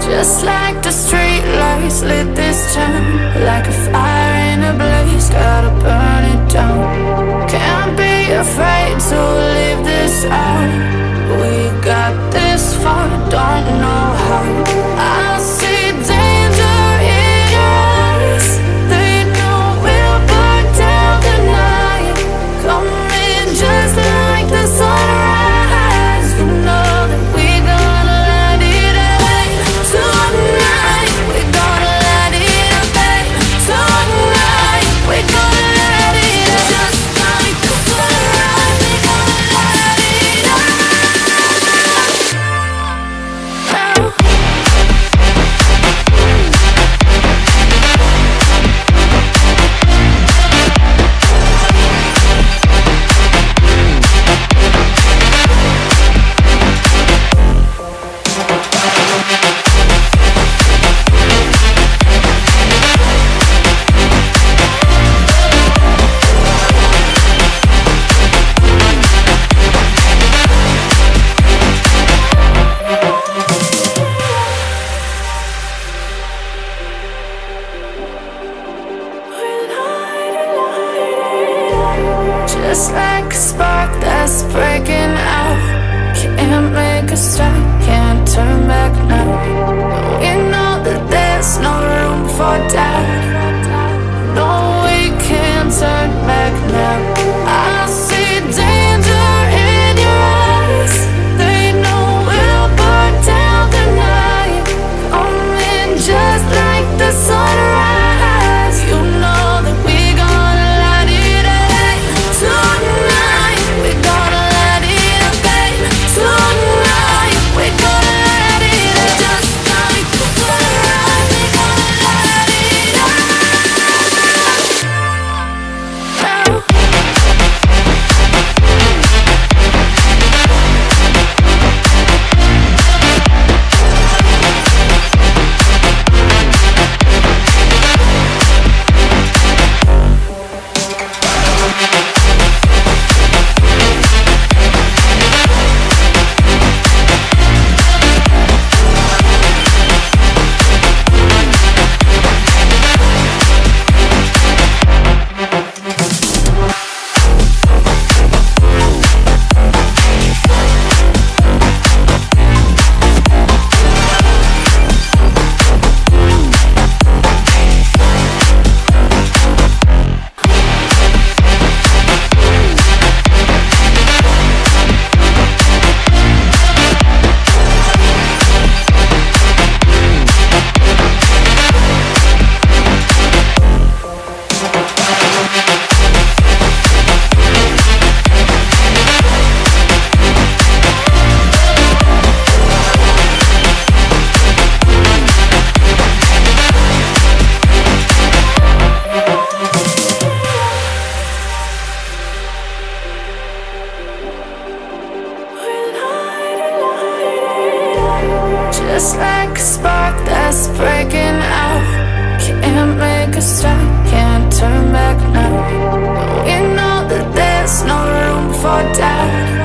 Just like the street lights lit this town, like a fire in a blaze, gotta burn it down. Can't be afraid to leave this out. We got this far, don't know how. I see danger in your eyes. They know we'll burn down the night. Coming just like the sunrise. You know that we gonna let it away. Tonight we gonna let it away. Tonight we gonna let it away. Just like the sunrise, we gonna let it away. Just like a spark that's breaking out. Can't make a stop, can't turn back now. We know that there's no room for doubt. No, we can't turn back now. I see danger in your eyes. They know we'll burn down the night. Coming just like the sunrise. You know that we gonna let it away. Tonight we gonna let it away. Tonight we gonna let it away. Just like the sunrise, we gonna let it away. Just like a spark that's breaking out. Can't make a stop, can't turn back now. We know that there's no room for doubt.